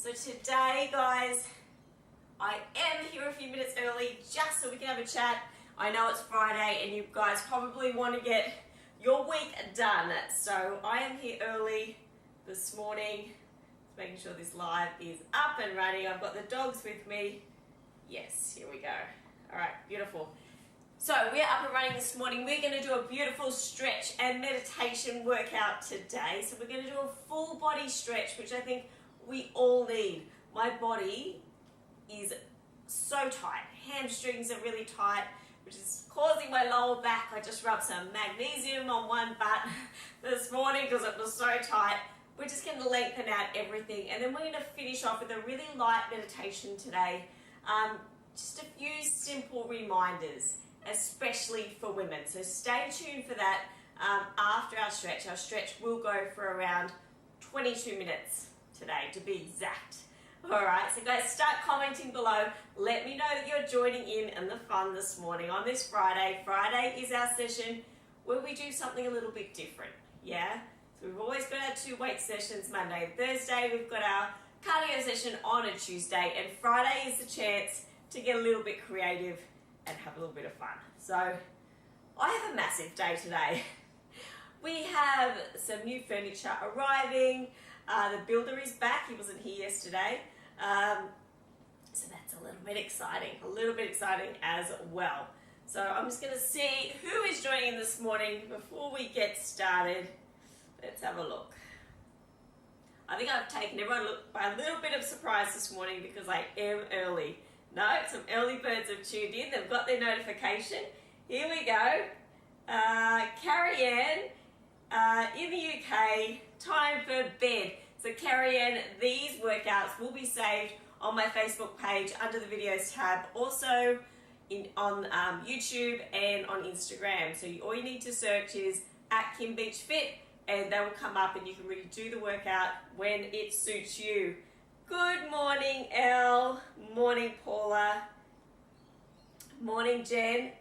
So today, guys, I am here a few minutes early just so we can have a chat. I know it's Friday and you guys probably want to get your week done. So I am here early this morning, just making sure this live is up and running. I've got the dogs with me. Yes, here we go. All right, beautiful. So we're up and running this morning. We're going to do a beautiful stretch and meditation workout today. So we're going to do a full body stretch, which I think we all need. My body is so tight. Hamstrings are really tight, which is causing my lower back. I just rubbed some magnesium on one butt this morning because it was so tight. We're just going to lengthen out everything. And then we're going to finish off with a really light meditation today. Just a few simple reminders, especially for women. So stay tuned for that after our stretch. Our stretch will go for around 22 minutes today, to be exact. All right, so guys, start commenting below. Let me know that you're joining in the fun this morning on this Friday. Friday is our session where we do something a little bit different, yeah? So we've always got our 2 weight sessions, Monday and Thursday. We've got our cardio session on a Tuesday, and Friday is the chance to get a little bit creative and have a little bit of fun. So I have a massive day today. We have some new furniture arriving. The builder is back. He wasn't here yesterday. So that's a little bit exciting as well. So I'm just going to see who is joining this morning before we get started. Let's have a look. I think I've taken everyone by a little bit of surprise this morning because I am early. No, some early birds have tuned in. They've got their notification. Here we go. Carrie Ann in the UK, time for bed. So Carrie Ann, these workouts will be saved on my Facebook page under the videos tab, also on YouTube and on Instagram. So all you need to search is @KimBeachFit and they will come up and you can really do the workout when it suits you. Good morning, Elle. Morning, Paula. Morning, Jen.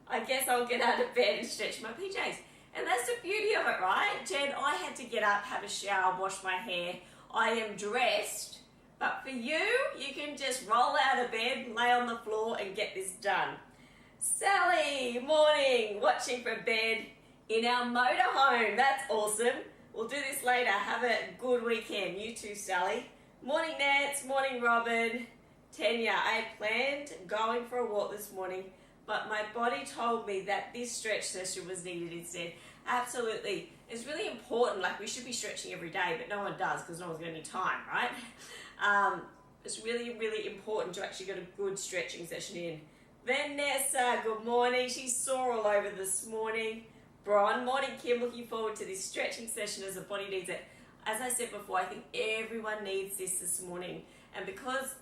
I guess I'll get out of bed and stretch my PJs. And that's the beauty of it, right? Jen, I had to get up, have a shower, wash my hair. I am dressed. But for you, you can just roll out of bed, lay on the floor and get this done. Sally, morning. Watching from bed in our motorhome. That's awesome. We'll do this later. Have a good weekend. You too, Sally. Morning, Nance. Morning, Robin. Tanya, I had planned going for a walk this morning, but my body told me that this stretch session was needed instead. Absolutely. It's really important. Like, we should be stretching every day, but no one does because no one's got any time, right? It's really, really important to actually get a good stretching session in. Vanessa, good morning. She's sore all over this morning. Bron, morning, Kim. Looking forward to this stretching session as the body needs it. As I said before, I think everyone needs this morning. And because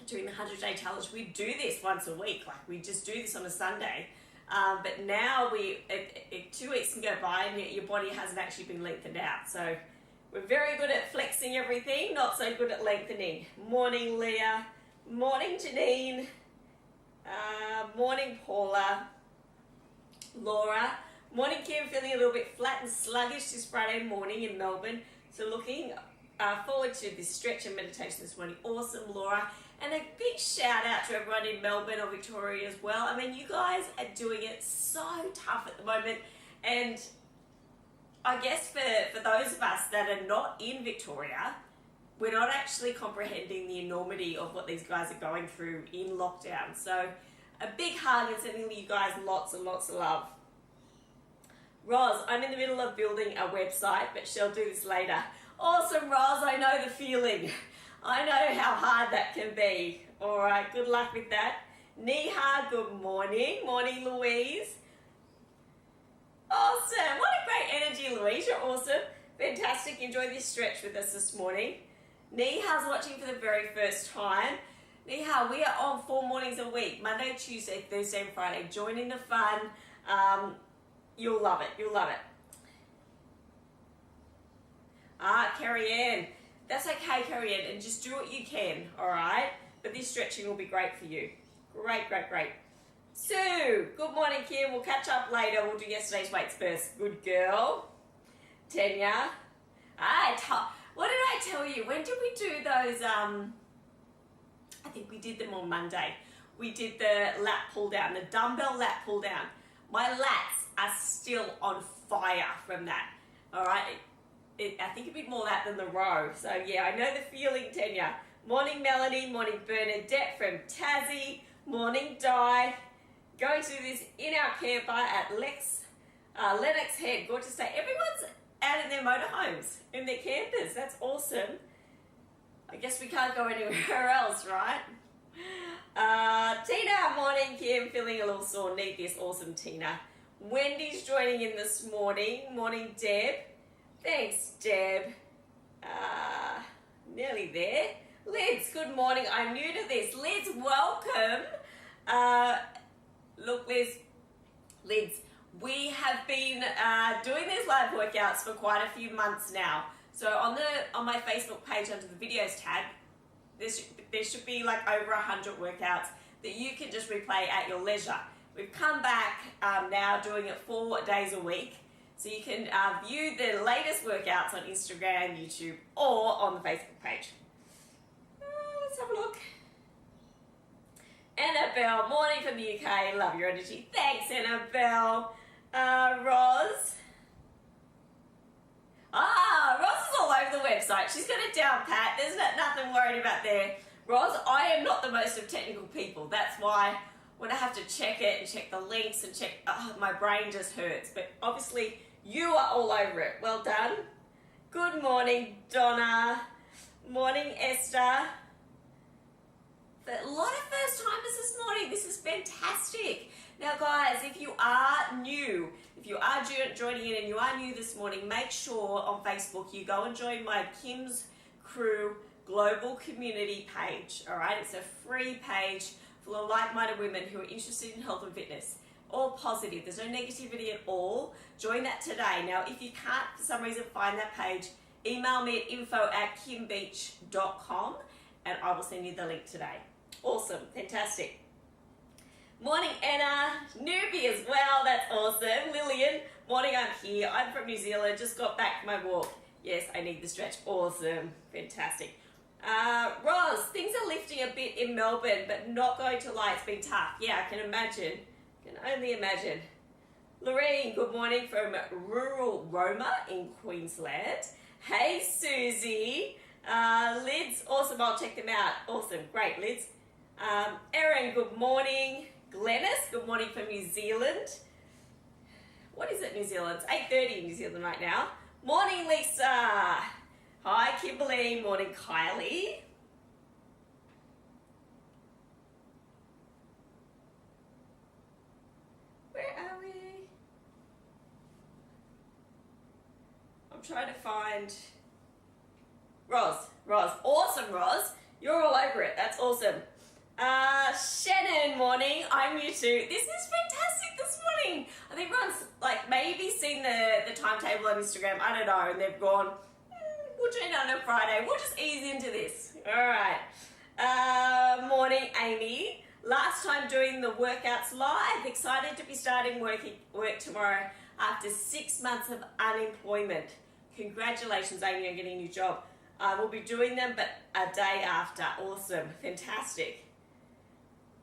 during the 100-day challenge, we do this once a week. Like, we just do this on a Sunday. But now 2 weeks can go by and your body hasn't actually been lengthened out. So we're very good at flexing everything, not so good at lengthening. Morning, Leah. Morning, Janine. Morning, Paula. Laura. Morning, Kim. Feeling a little bit flat and sluggish this Friday morning in Melbourne. So looking forward to this stretch and meditation this morning. Awesome, Laura. And a big shout out to everyone in Melbourne or Victoria as well. I mean, you guys are doing it so tough at the moment. And I guess for those of us that are not in Victoria, we're not actually comprehending the enormity of what these guys are going through in lockdown. So a big hug and sending you guys lots and lots of love. Roz, I'm in the middle of building a website, but she'll do this later. Awesome, Roz, I know the feeling. I know how hard that can be. All right, good luck with that. Neha, good morning. Morning, Louise. Awesome. What a great energy, Louise. You're awesome. Fantastic. Enjoy this stretch with us this morning. Neha's watching for the very first time. Neha, we are on 4 mornings a week, Monday, Tuesday, Thursday, and Friday. Join in the fun. You'll love it. You'll love it. Carrie Ann. That's okay, Carrie Ann, and just do what you can, all right? But this stretching will be great for you. Great, great, great. Sue, good morning, Kim. We'll catch up later. We'll do yesterday's weights first. Good girl. Tanya. What did I tell you? When did we do those? I think we did them on Monday. We did the lat pull down, the dumbbell lat pull down. My lats are still on fire from that. All right. I think a bit more that than the row. So yeah, I know the feeling, Tanya. Morning, Melanie. Morning, Bernadette from Tassie. Morning, Di. Going to this in our care bar at Lennox Head. Gorgeous day. Everyone's out in their motorhomes, in their campers. That's awesome. I guess we can't go anywhere else, right? Tina, morning, Kim. Feeling a little sore. Need this. Awesome, Tina. Wendy's joining in this morning. Morning, Deb. Thanks, Deb. Nearly there. Liz, good morning. I'm new to this. Liz, welcome. Look, Liz, we have been doing these live workouts for quite a few months now. So on my Facebook page under the videos tab, there should be like over 100 workouts that you can just replay at your leisure. We've come back now doing it 4 days a week. So you can view the latest workouts on Instagram, YouTube, or on the Facebook page. Let's have a look. Annabelle, morning from the UK. Love your energy. Thanks, Annabelle. Roz. Roz is all over the website. She's got it down pat. There's nothing worried about there. Roz, I am not the most of technical people. That's why when I have to check it and check the links and check, my brain just hurts. But obviously, you are all over it. Well done. Good morning, Donna. Morning, Esther. But a lot of first timers this morning. This is fantastic. Now, guys, if you are new, if you are joining in and you are new this morning, make sure on Facebook you go and join my Kim's Crew Global Community page. All right, it's a free page full of like-minded women who are interested in health and fitness. All positive. There's no negativity at all. Join that today. Now, if you can't for some reason find that page, email me at info@kimbeach.com and I will send you the link today. Awesome. Fantastic. Morning, Anna. Newbie as well. That's awesome. Lillian. Morning, I'm here. I'm from New Zealand. Just got back from my walk. Yes, I need the stretch. Awesome. Fantastic. Roz, things are lifting a bit in Melbourne, but not going to lie. It's been tough. Yeah, I can imagine. Can only imagine. Lorraine, good morning from rural Roma in Queensland. Hey, Susie. Lids, awesome. I'll check them out. Awesome. Great, Lids. Erin, good morning. Glennis, good morning from New Zealand. What is it, New Zealand? It's 8:30 in New Zealand right now. Morning, Lisa. Hi, Kimberly. Morning, Kylie. Where are we? I'm trying to find Roz. Awesome, Roz. You're all over it. That's awesome. Shannon, morning. I'm new too. This is fantastic this morning. I think everyone's like maybe seen the timetable on Instagram. I don't know. And they've gone, we'll do it on a Friday. We'll just ease into this. All right. Morning, Amy. Last time doing the workouts live. Excited to be starting work tomorrow after 6 months of unemployment. Congratulations, Amy, on getting a new job. We'll be doing them, but a day after. Awesome. Fantastic.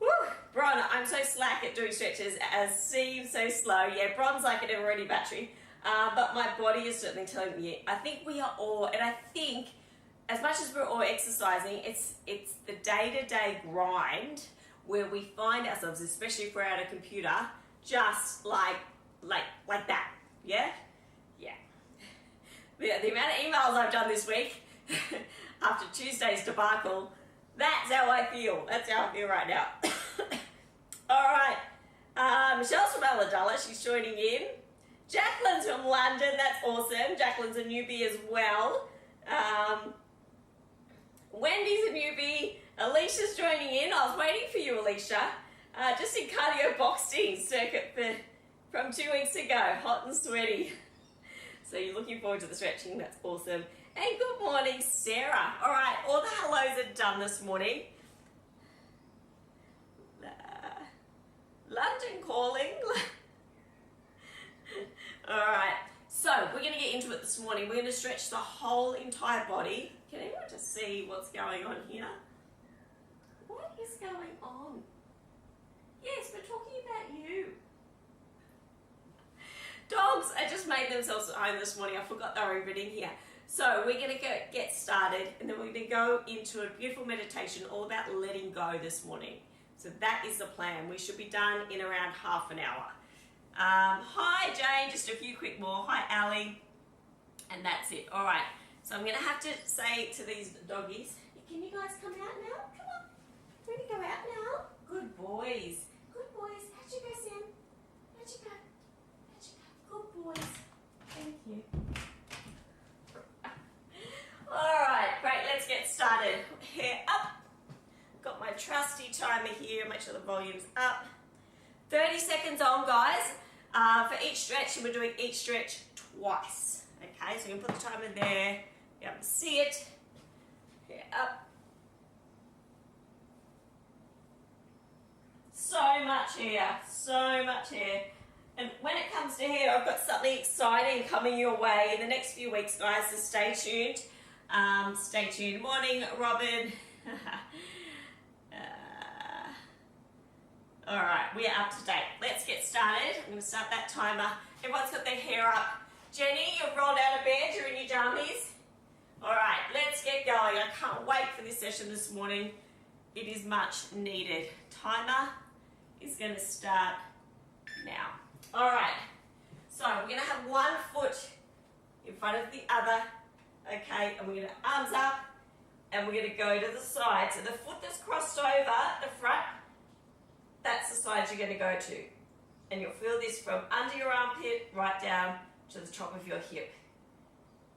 Woo! Bron, I'm so slack at doing stretches as seems so slow. Yeah, Bron's like a never-ready battery. But my body is certainly telling me. I think we are all, and I think as much as we're all exercising, it's the day-to-day grind where we find ourselves, especially if we're at a computer, just like that. Yeah? Yeah. The amount of emails I've done this week after Tuesday's debacle, that's how I feel. That's how I feel right now. All right. Michelle's from Ulladulla. She's joining in. Jacqueline's from London. That's awesome. Jacqueline's a newbie as well. Wendy's a newbie. Alicia's joining in. I was waiting for you, Alicia. Just in cardio boxing circuit from 2 weeks ago. Hot and sweaty. So you're looking forward to the stretching. That's awesome. And good morning, Sarah. All right, all the hellos are done this morning. London calling. All right, So we're going to get into it this morning. We're going to stretch the whole entire body. Can anyone just see what's going on here? What is going on? Yes, we're talking about you. Dogs, I just made themselves at home this morning. I forgot they were even in here. So we're going to get started, and then we're going to go into a beautiful meditation all about letting go this morning. So that is the plan. We should be done in around half an hour. Hi Jane, just a few quick more. Hi Ali. And that's it. All right. So I'm going to have to say to these doggies, can you guys come out now? Come on. We're going to go out now. Good boys. Good boys. How'd you go, Sam? How'd you go? How'd you go? Good boys. Thank you. All right. Great. Let's get started. Hair up. Got my trusty timer here. Make sure the volume's up. 30 seconds on, guys. For each stretch, and we're doing each stretch twice. Okay, so you can put the timer there. You have to see it. Hair up. So much hair, so much hair. And when it comes to hair, I've got something exciting coming your way in the next few weeks, guys, so stay tuned. Stay tuned. Morning, Robin. All right, we are up to date. Let's get started. I'm going to start that timer. Everyone's got their hair up. Jenny, you've rolled out of bed. You're in your jammies. All right, let's get going. I can't wait for this session this morning. It is much needed. Timer is going to start now. All right, so we're going to have one foot in front of the other. Okay, and we're going to arms up, and we're going to go to the side. So the foot that's crossed over the front, that's the side you're going to go to. And you'll feel this from under your armpit right down to the top of your hip.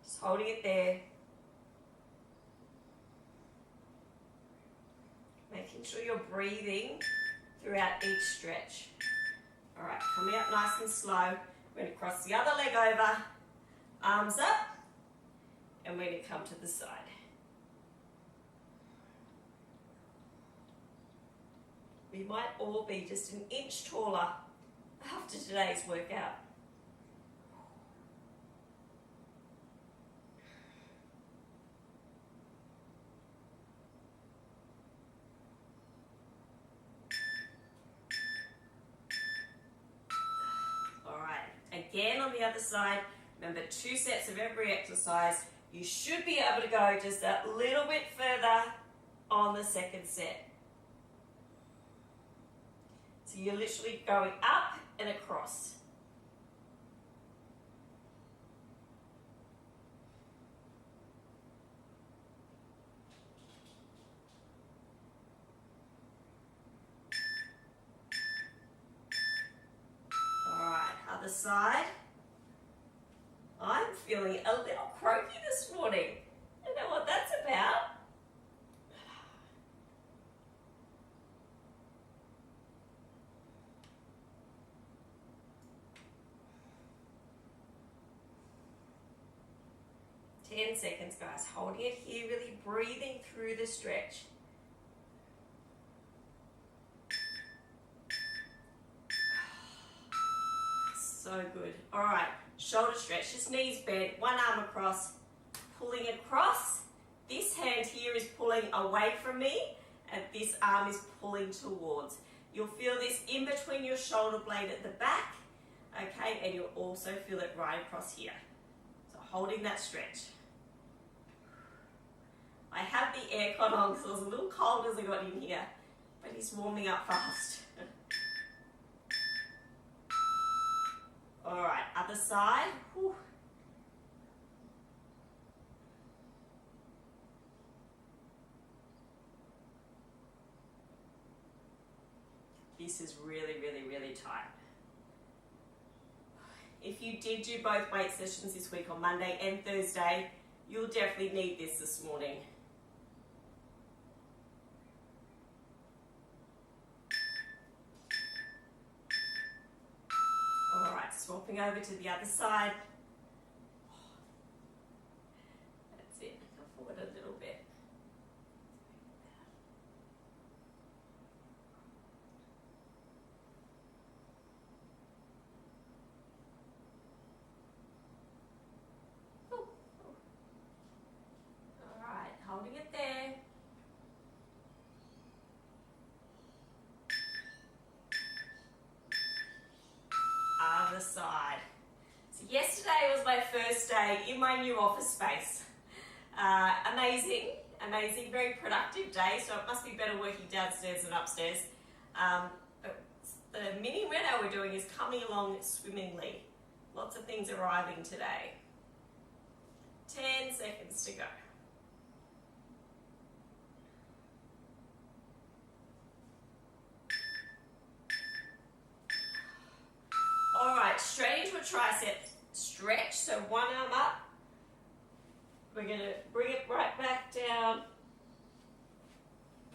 Just holding it there. Making sure you're breathing throughout each stretch. All right, coming up nice and slow. We're going to cross the other leg over, arms up, and we're going to come to the side. We might all be just an inch taller after today's workout. All right, again on the other side, remember 2 sets of every exercise. You should be able to go just that little bit further on the second set. So you're literally going up and across. All right, other side. I'm feeling a little croaky this morning. I don't know what that's about. 10 seconds, guys. Holding it here, really breathing through the stretch. So good. All right, shoulder stretch, just knees bent, one arm across, pulling across. This hand here is pulling away from me, and this arm is pulling towards. You'll feel this in between your shoulder blade at the back, okay, and you'll also feel it right across here. So holding that stretch. I have the aircon on because it was a little cold as I got in here, but he's warming up fast. All right, other side. Whew. This is really, really, really tight. If you did do both weight sessions this week on Monday and Thursday, you'll definitely need this morning. All right, swapping over to the other side. That's it. Come forward a little bit. other side. So yesterday was my first day in my new office space. Amazing, very productive day, so it must be better working downstairs than upstairs. The mini reno we're doing is coming along swimmingly. Lots of things arriving today. 10 seconds to go. All right, straight into a tricep stretch. So one arm up. We're going to bring it right back down.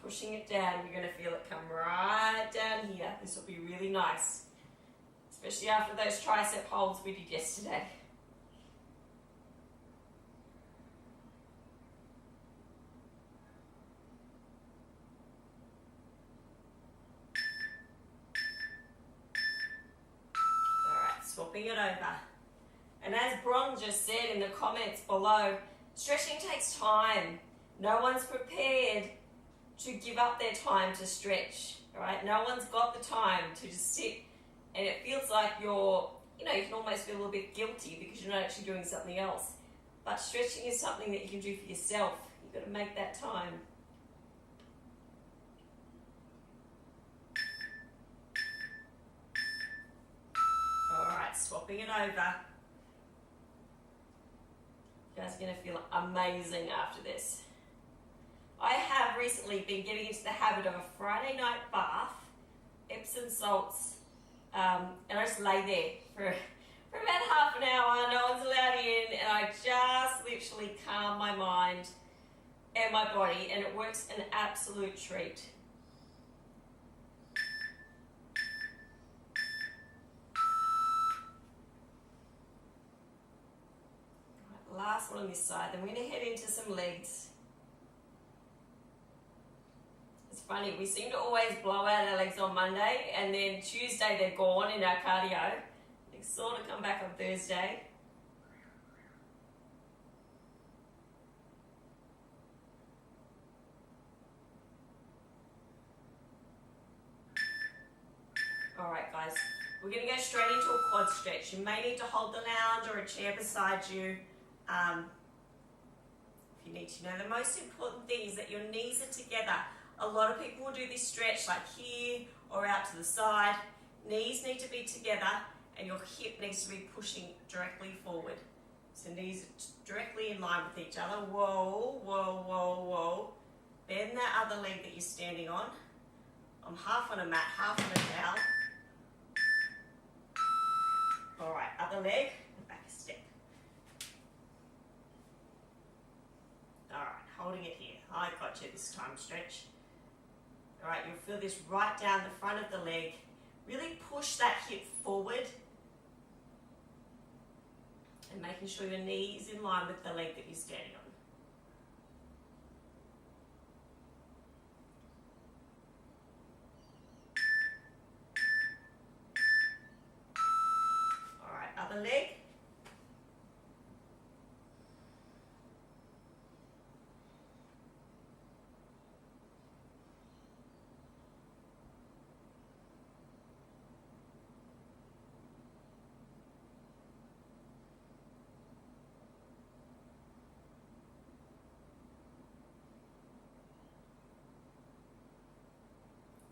Pushing it down. You're going to feel it come right down here. This will be really nice, especially after those tricep holds we did yesterday. Swapping it over. And as Bron just said in the comments below, stretching takes time. No one's prepared to give up their time to stretch, right? No one's got the time to just sit, and it feels like you can almost feel a little bit guilty because you're not actually doing something else. But stretching is something that you can do for yourself. You've got to make that time. Swapping it over. You guys are going to feel amazing after this. I have recently been getting into the habit of a Friday night bath, Epsom salts, and I just lay there for about half an hour. No one's allowed in, and I just literally calm my mind and my body, and it works an absolute treat. Last one on this side, then we're going to head into some legs. It's funny, we seem to always blow out our legs on Monday, and then Tuesday they're gone in our cardio. They sort of come back on Thursday. Alright guys, we're going to go straight into a quad stretch. You may need to hold the lounge or a chair beside you. If you need to know, the most important thing is that your knees are together. A lot of people will do this stretch like here or out to the side. Knees need to be together and your hip needs to be pushing directly forward. So knees directly in line with each other. Whoa, whoa, whoa, whoa. Bend that other leg that you're standing on. I'm half on a mat, half on a towel. All right, other leg, back a step. All right, holding it here. I got you this time, stretch. All right, you'll feel this right down the front of the leg. Really push that hip forward. And making sure your knee is in line with the leg that you're standing on. All right, other leg.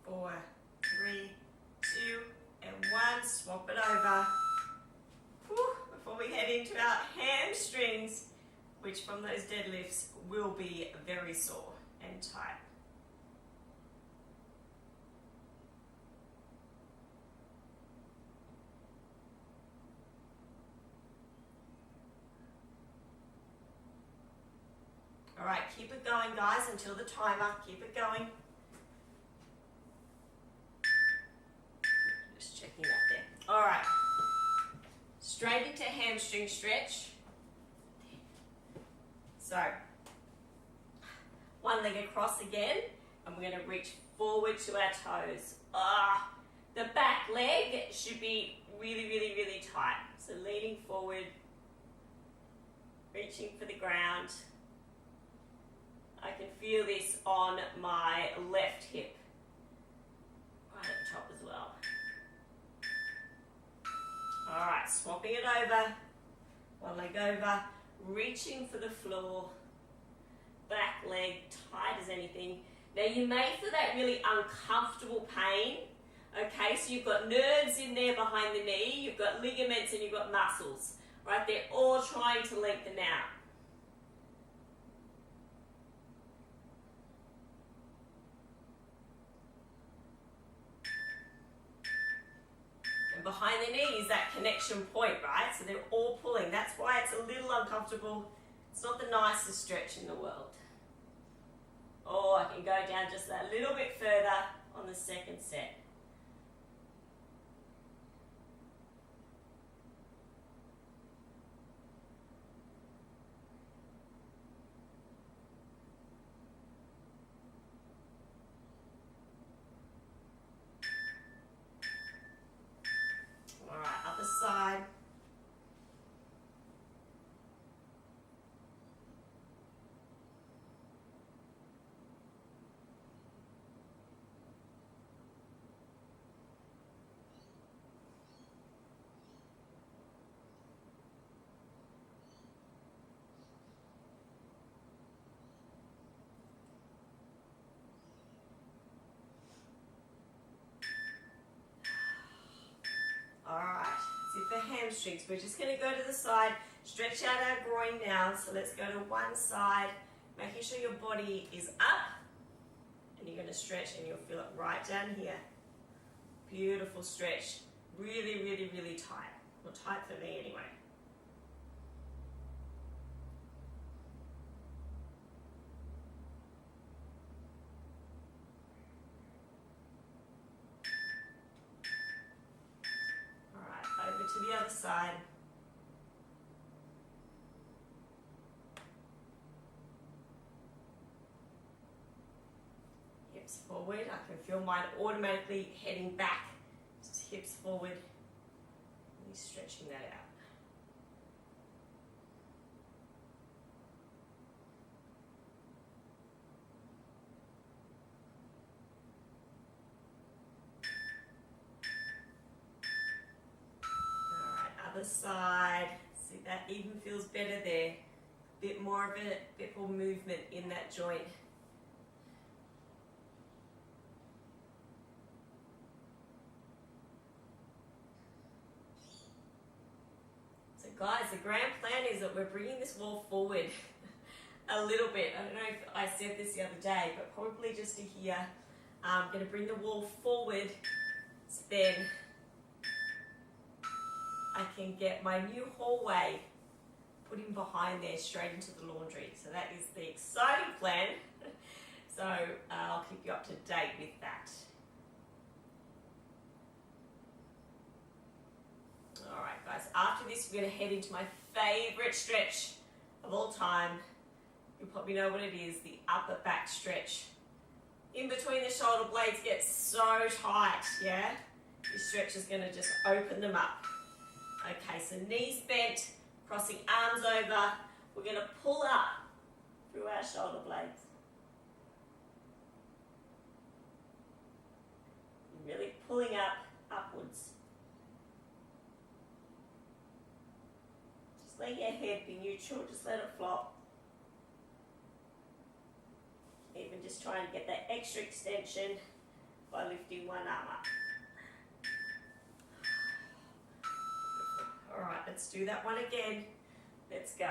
Four, three, two, and one. Swap it over. Whew, before we head into our hamstrings, which from those deadlifts will be very sore and tight. All right, keep it going, guys, until the timer. Keep it going. Just checking that there. All right. Straight into hamstring stretch. So, one leg across again, and we're going to reach forward to our toes. The back leg should be really, really, really tight. So leaning forward, reaching for the ground. I can feel this on my left hip, right at the top as well. All right, swapping it over, one leg over, reaching for the floor, back leg tight as anything. Now you may feel that really uncomfortable pain, okay? So you've got nerves in there behind the knee, you've got ligaments and you've got muscles, right? They're all trying to lengthen out. And behind the knee is that connection point, right? So they're all pulling. That's why it's a little uncomfortable. It's not the nicest stretch in the world. Or I can go down just a little bit further on the second set. All right, other side. Alright, so for hamstrings, we're just going to go to the side, stretch out our groin now. So let's go to one side, making sure your body is up, and you're going to stretch and you'll feel it right down here. Beautiful stretch, really, really, really tight. Well, tight for me anyway. To the other side. Hips forward. I can feel mine automatically heading back. Just hips forward. Really stretching that out. Other side. See, that even feels better there. Bit more of a bit more movement in that joint. So guys, the grand plan is that we're bringing this wall forward a little bit. I don't know if I said this the other day, but probably just to here. I'm going to bring the wall forward, so then I can get my new hallway put in behind there straight into the laundry. So that is the exciting plan. So I'll keep you up to date with that. All right, guys, after this, we're going to head into my favorite stretch of all time. You'll probably know what it is, the upper back stretch. In between the shoulder blades gets so tight, yeah? This stretch is going to just open them up. Okay, so knees bent, crossing arms over. We're going to pull up through our shoulder blades. Really pulling up, upwards. Just let your head be neutral, just let it flop. Even just trying to get that extra extension by lifting one arm up. All right, let's do that one again. Let's go.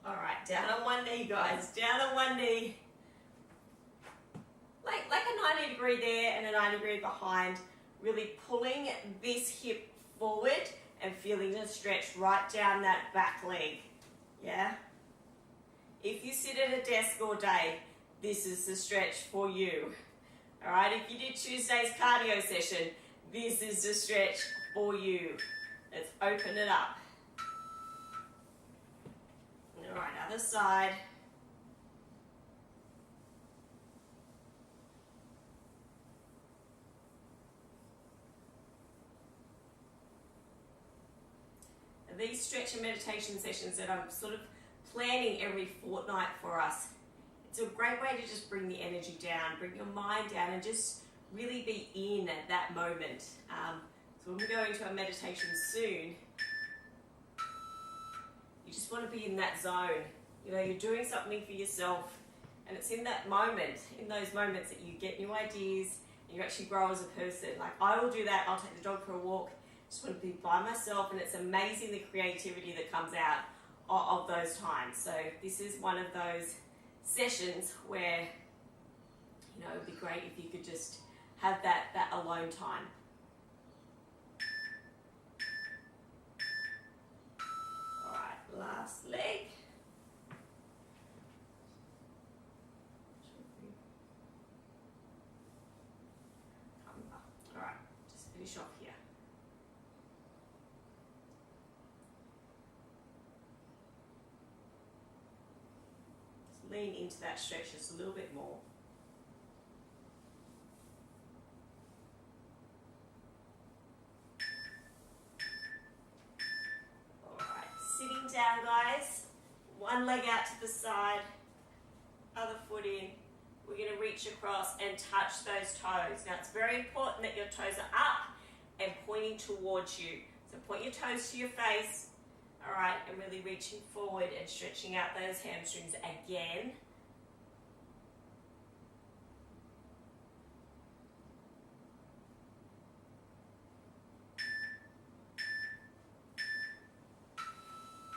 All right, down on one knee, guys. Down on one knee. Like a 90 degree there and a 90 degree behind. Really pulling this hip forward and feeling the stretch right down that back leg. Yeah? If you sit at a desk all day, this is the stretch for you. All right, if you did Tuesday's cardio session, this is the stretch for you. Let's open it up. Other side. And these stretch and meditation sessions that I'm sort of planning every fortnight for us, it's a great way to just bring the energy down, bring your mind down, and just really be in at that moment. So when we go into our meditation soon, you just want to be in that zone. You know, you're doing something for yourself, and it's in that moment, in those moments that you get new ideas and you actually grow as a person. Like, I will do that. I'll take the dog for a walk. Just want to be by myself, and it's amazing the creativity that comes out of those times. So this is one of those sessions where, you know, it'd be great if you could just have that alone time. All right, last leg. All right, just finish off here. Just lean into that stretch just a little bit more. Down, guys. One leg out to the side, other foot in. We're going to reach across and touch those toes. Now, it's very important that your toes are up and pointing towards you. So point your toes to your face, all right, and really reaching forward and stretching out those hamstrings again.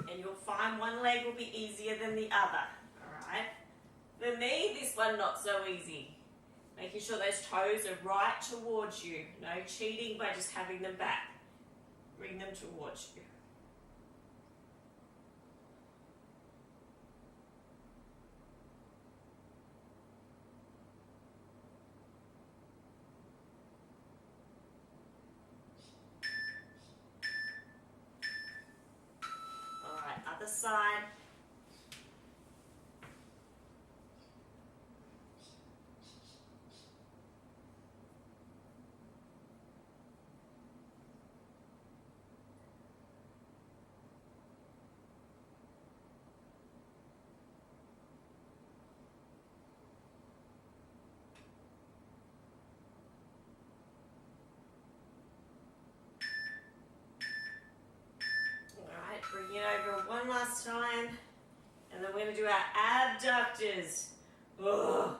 And you'll find one leg will be easier than the other, all right? For me, this one not so easy. Making sure those toes are right towards you. No cheating by just having them back. Bring them towards you. Other side. Bring it over one last time, and then we're going to do our abductors. Oh,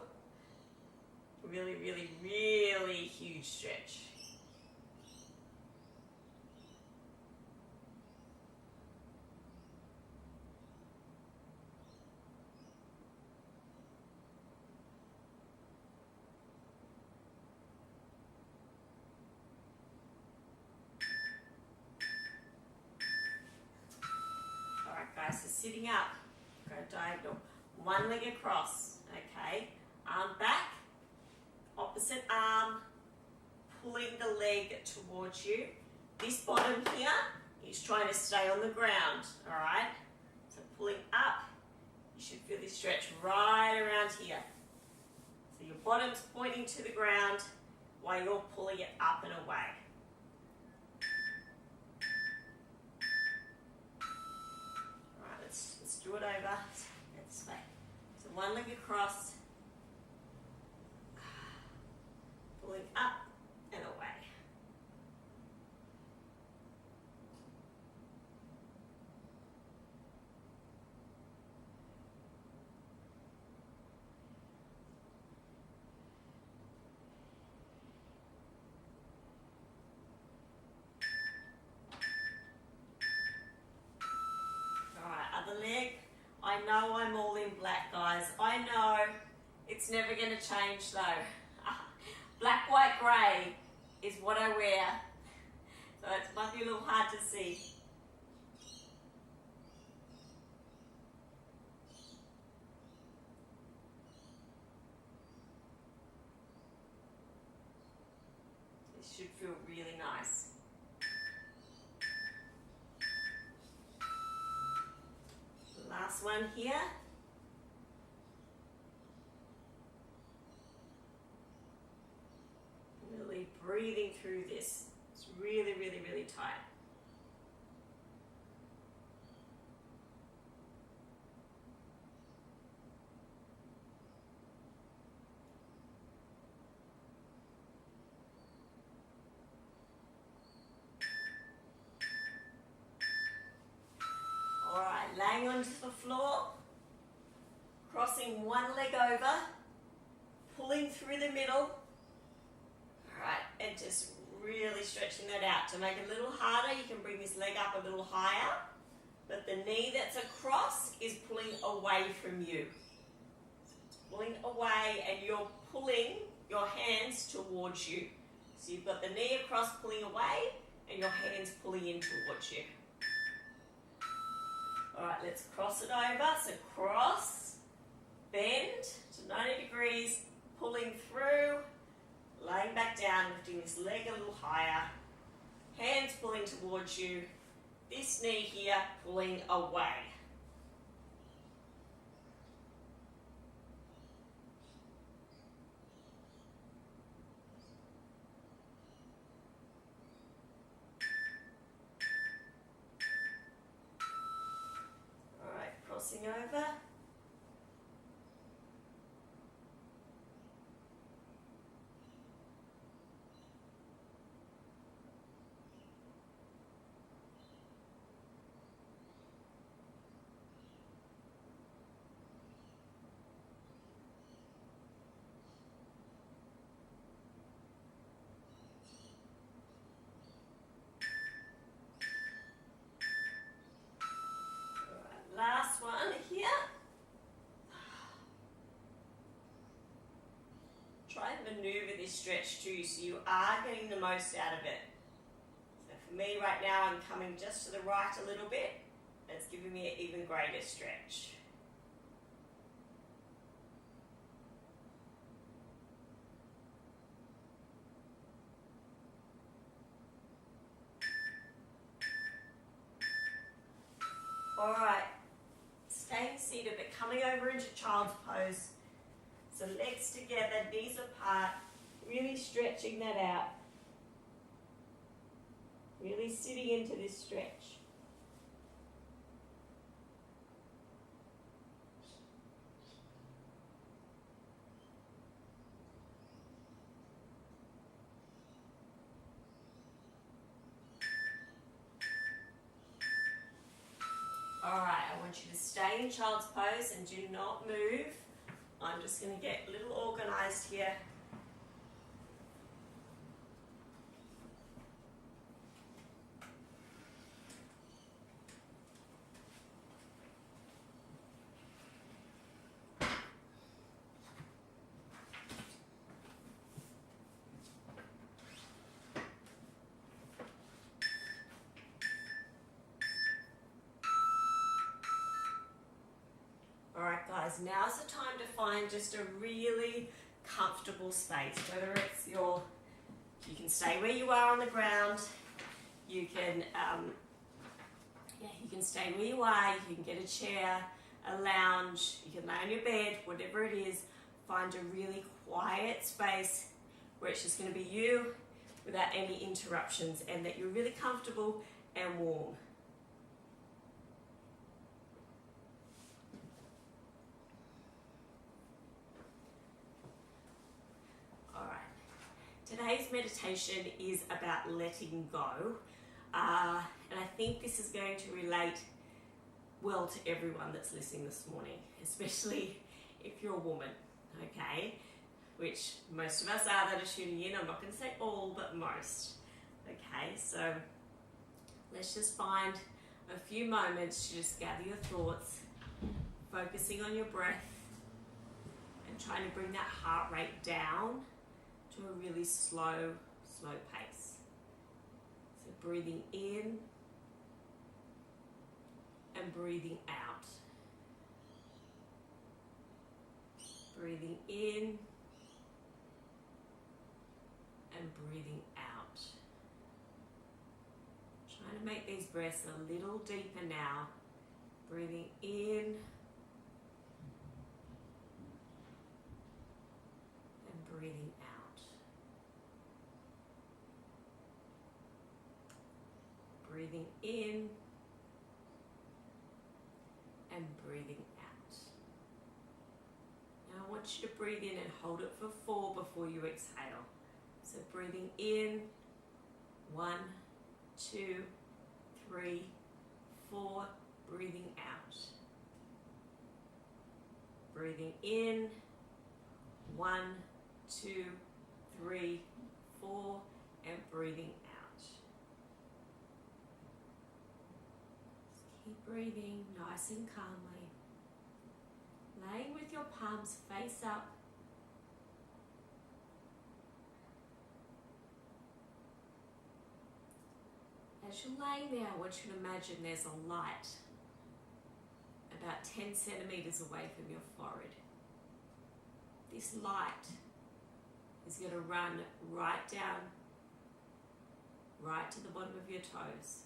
really, really, really huge stretch. So sitting up, go diagonal, one leg across, okay, arm back, opposite arm, pulling the leg towards you. This bottom here is trying to stay on the ground, all right? So pulling up, you should feel this stretch right around here. So your bottom's pointing to the ground while you're pulling it up and away. Do it over this way. So one leg across, pulling up and away. All right, other leg. I know I'm all in black, guys. I know it's never going to change though. Black, white, grey is what I wear. So it might be a little hard to see. This should feel really nice. Last last one here. Really breathing through this. It's really, really, really tight. All right, laying onto the floor, crossing one leg over, pulling through the middle. All right, and just really stretching that out. To make it a little harder, you can bring this leg up a little higher, but the knee that's across is pulling away from you. It's pulling away, and you're pulling your hands towards you. So you've got the knee across pulling away, and your hands pulling in towards you. All right, let's cross it over. So cross, bend to 90 degrees, pulling through, laying back down, lifting this leg a little higher, hands pulling towards you, this knee here pulling away. All right, crossing over. Last one here. Try and maneuver this stretch too, so you are getting the most out of it. So for me right now, I'm coming just to the right a little bit. It's giving me an even greater stretch. All right. Staying seated, but coming over into child's pose. So legs together, knees apart, really stretching that out. Really sitting into this stretch. All right, I want you to stay in child's pose and do not move. I'm just going to get a little organized here. All right, guys, now's the time to find just a really comfortable space, whether it's you can stay where you are on the ground, you can stay where you are, you can get a chair, a lounge, you can lay on your bed, whatever it is. Find a really quiet space where it's just going to be you without any interruptions, and that you're really comfortable and warm. Today's meditation is about letting go, and I think this is going to relate well to everyone that's listening this morning, especially if you're a woman, okay? Which most of us are that are tuning in. I'm not going to say all, but most, okay? So let's just find a few moments to just gather your thoughts, focusing on your breath, and trying to bring that heart rate down to a really slow pace. So breathing in and breathing out. Breathing in and breathing out. Trying to make these breaths a little deeper now Breathing in and breathing out. Breathing in and breathing out. Now I want you to breathe in and hold it for 4 before you exhale. So breathing in, 1, 2, 3, 4, breathing out. Breathing in, 1, 2, 3, 4, and breathing out. Just keep breathing nice and calmly. Laying with your palms face up. As you're laying there, I want you to imagine there's a light about 10 centimeters away from your forehead. This light is going to run right down, right to the bottom of your toes.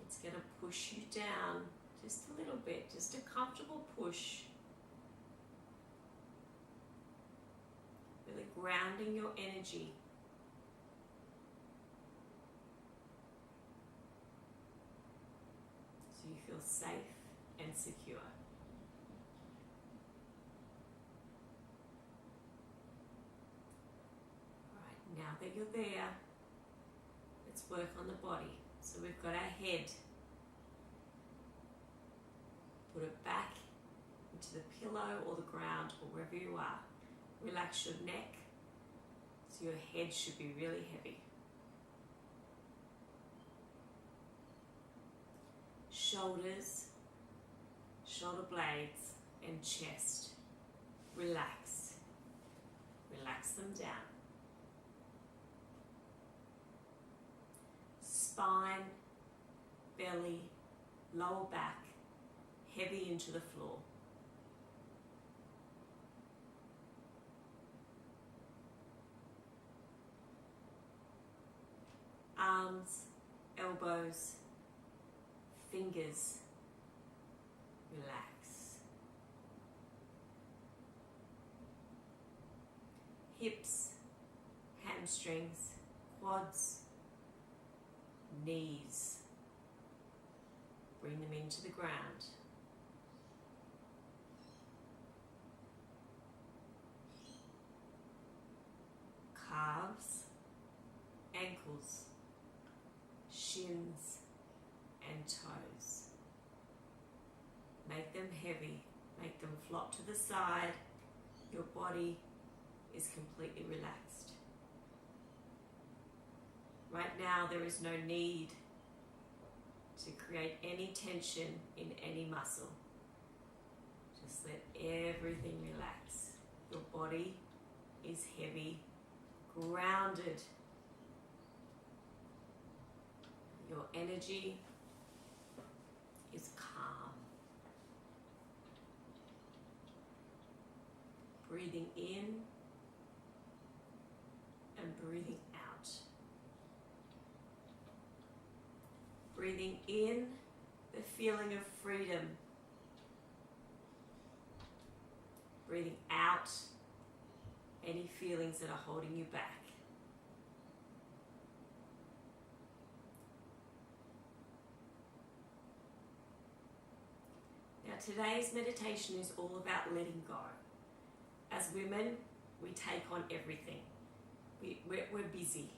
It's going to push you down just a little bit, just a comfortable push. Really grounding your energy. So you feel safe and secure. Alright, now that you're there, let's work on the body. So we've got our head. Put it back into the pillow or the ground or wherever you are. Relax your neck, so your head should be really heavy. Shoulders, shoulder blades, and chest. Relax. Relax them down. Spine, belly, lower back, heavy into the floor. Arms, elbows, fingers, relax. Hips, hamstrings, quads, knees. Bring them into the ground. Calves, ankles, shins, and toes. Make them heavy, make them flop to the side. Your body is completely relaxed. Right now, there is no need to create any tension in any muscle. Just let everything relax. Your body is heavy, grounded. Your energy is calm. Breathing in and breathing out. Breathing in the feeling of freedom. Breathing out any feelings that are holding you back. Now today's meditation is all about letting go. As women, we take on everything. We're busy.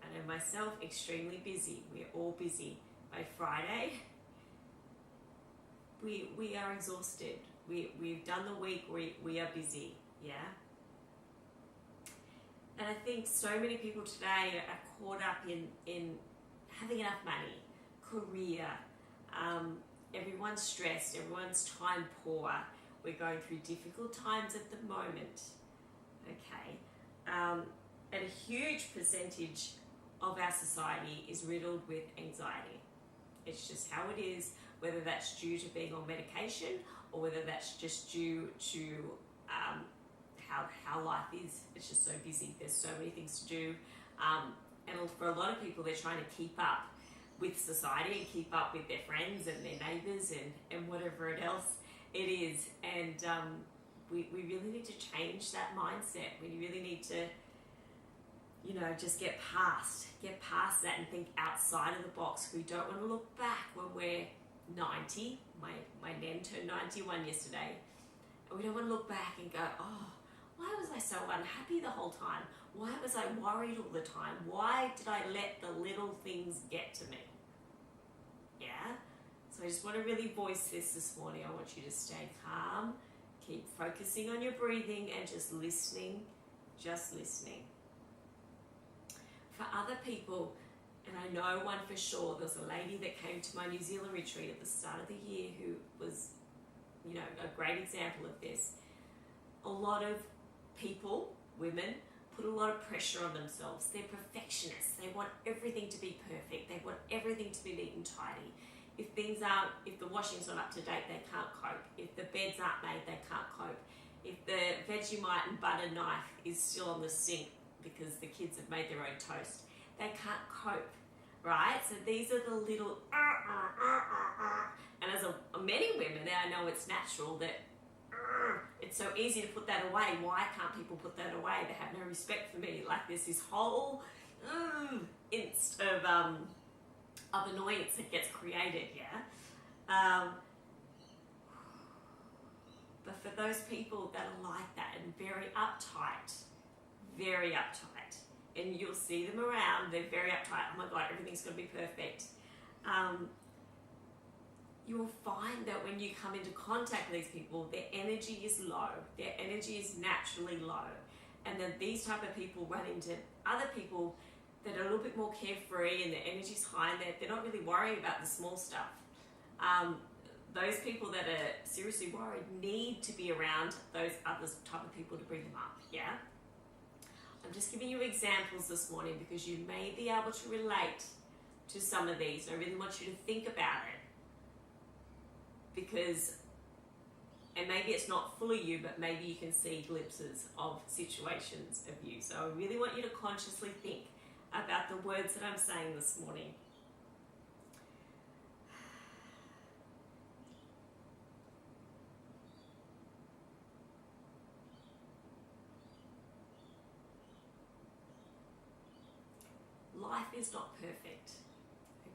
I know myself, extremely busy. We're all busy. By Friday, we are exhausted. We've done the week, we are busy, yeah? And I think so many people today are caught up in having enough money, career, everyone's stressed, everyone's time poor. We're going through difficult times at the moment, okay? And a huge percentage of our society is riddled with anxiety. It's just how it is, whether that's due to being on medication or whether that's just due to how life is. It's just so busy. There's so many things to do. And for a lot of people, they're trying to keep up with society and keep up with their friends and their neighbours and whatever else it is. And we really need to change that mindset. We really need to, just get past that and think outside of the box. We don't want to look back when we're 90. My nan turned 91 yesterday. And we don't want to look back and go, oh, why was I so unhappy the whole time? Why was I worried all the time? Why did I let the little things get to me? Yeah? So I just want to really voice this morning. I want you to stay calm, keep focusing on your breathing and just listening. For other people, and I know one for sure, there's a lady that came to my New Zealand retreat at the start of the year who was, a great example of this. A lot of people, women, put a lot of pressure on themselves. They're perfectionists. They want everything to be perfect. They want everything to be neat and tidy. If the washing's not up to date, they can't cope. If the beds aren't made, they can't cope. If the Vegemite and butter knife is still on the sink because the kids have made their own toast, they can't cope, right? So these are the little and as many women, I know it's natural that it's so easy to put that away. Why can't people put that away? They have no respect for me. Like there's this whole inst of annoyance that gets created, yeah? But for those people that are like that and very uptight, and you'll see them around, they're very uptight, oh my God, everything's going to be perfect. You will find that when you come into contact with these people, their energy is low, their energy is naturally low, and then these type of people run into other people that are a little bit more carefree and their energy's high and they're not really worrying about the small stuff. Those people that are seriously worried need to be around those other type of people to bring them up, yeah? I'm just giving you examples this morning because you may be able to relate to some of these. I really want you to think about it because, and maybe it's not fully you, but maybe you can see glimpses of situations of you. So I really want you to consciously think about the words that I'm saying this morning. Life is not perfect,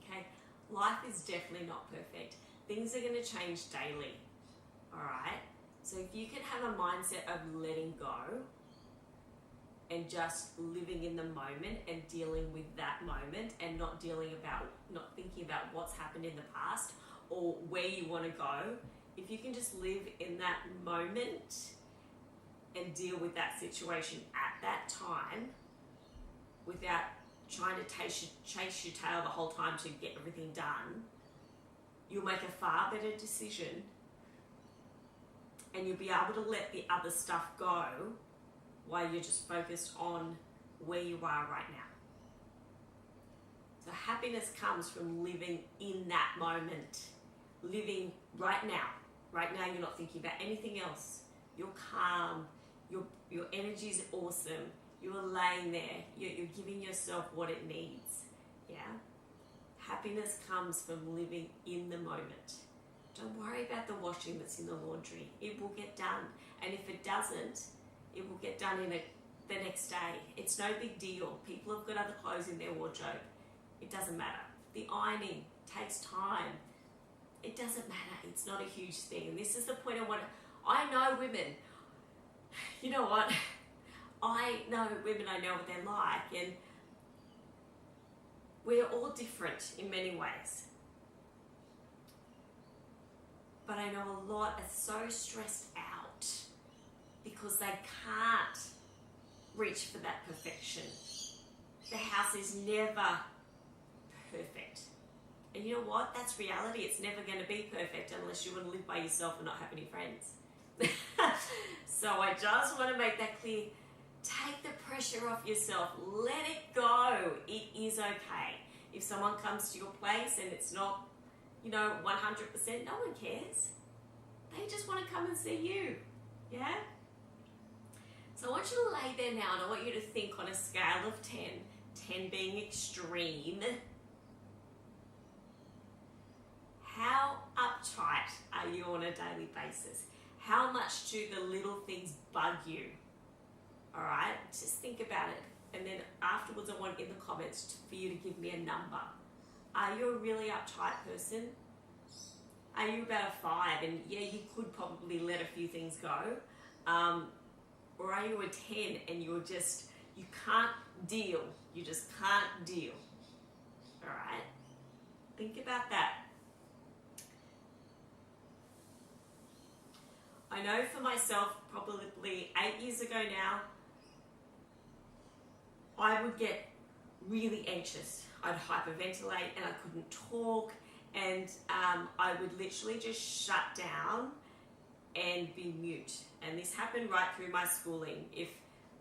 okay? Life is definitely not perfect. Things are going to change daily, all right? So if you can have a mindset of letting go and just living in the moment and dealing with that moment and not thinking about what's happened in the past or where you want to go, if you can just live in that moment and deal with that situation at that time without trying to chase your tail the whole time to get everything done, you'll make a far better decision and you'll be able to let the other stuff go while you're just focused on where you are right now. So happiness comes from living in that moment, living right now. Right now you're not thinking about anything else. You're calm, your energy is awesome. You're laying there, you're giving yourself what it needs, yeah? Happiness comes from living in the moment. Don't worry about the washing that's in the laundry. It will get done. And if it doesn't, it will get done the next day. It's no big deal. People have got other clothes in their wardrobe. It doesn't matter. The ironing takes time. It doesn't matter. It's not a huge thing. And this is the point I know women. You know what? I know women, I know what they're like, and we're all different in many ways. But I know a lot are so stressed out because they can't reach for that perfection. The house is never perfect. And you know what? That's reality. It's never going to be perfect unless you want to live by yourself and not have any friends. So I just want to make that clear. Take the pressure off yourself. Let it go. It is okay. If someone comes to your place and it's not, 100%, no one cares. They just want to come and see you. Yeah? So I want you to lay there now and I want you to think on a scale of 10, 10 being extreme, uptight are you on a daily basis? How much do the little things bug you? All right, just think about it. And then afterwards, I want in the comments for you to give me a number. Are you a really uptight person? Are you about a 5? And yeah, you could probably let a few things go. Or are you a 10 and you can't deal. You just can't deal. All right, think about that. I know for myself, probably 8 years ago now, I would get really anxious. I'd hyperventilate and I couldn't talk, and I would literally just shut down and be mute. And this happened right through my schooling. If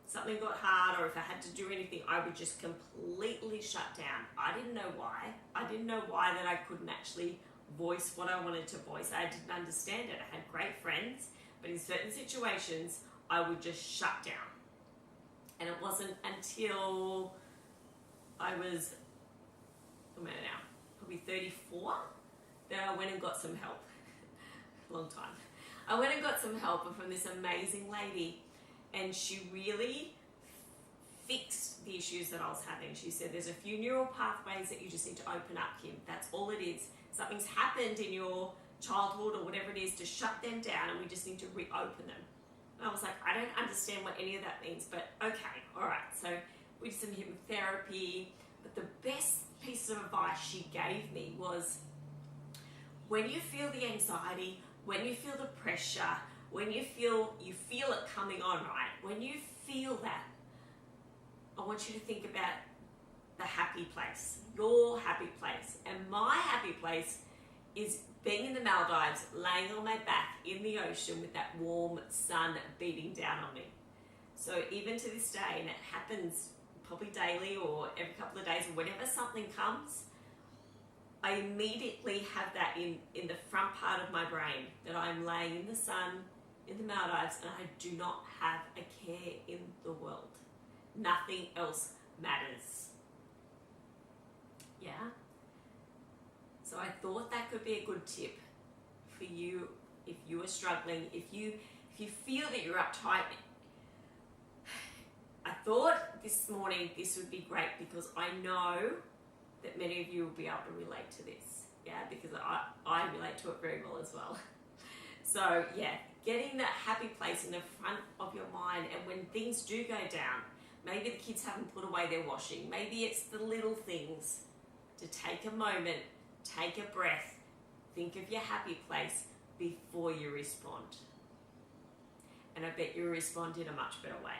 something got hard or if I had to do anything, I would just completely shut down. I didn't know why. I didn't know why that I couldn't actually voice what I wanted to voice. I didn't understand it. I had great friends, but in certain situations, I would just shut down. And it wasn't until I was, probably 34, that I went and got some help. Long time. I went and got some help from this amazing lady, and she really fixed the issues that I was having. She said, there's a few neural pathways that you just need to open up, Kim. That's all it is. Something's happened in your childhood or whatever it is, to shut them down, and we just need to reopen them. And I was like, I don't understand what any of that means, but okay, all right. So we did some hypnotherapy, but the best piece of advice she gave me was, when you feel the anxiety, when you feel the pressure, when you feel it coming on, right? When you feel that, I want you to think about the happy place, your happy place. And my happy place is being in the Maldives, laying on my back in the ocean with that warm sun beating down on me. So even to this day, and it happens probably daily or every couple of days, or whenever something comes, I immediately have that in the front part of my brain, that I'm laying in the sun in the Maldives and I do not have a care in the world. Nothing else matters. Yeah? So I thought that could be a good tip for you if you are struggling, if you feel that you're uptight. I thought this morning this would be great, because I know that many of you will be able to relate to this. Yeah, because I relate to it very well as well. So yeah, getting that happy place in the front of your mind, and when things do go down, maybe the kids haven't put away their washing, maybe it's the little things, to take a moment, take a breath, think of your happy place before you respond. And I bet you'll respond in a much better way.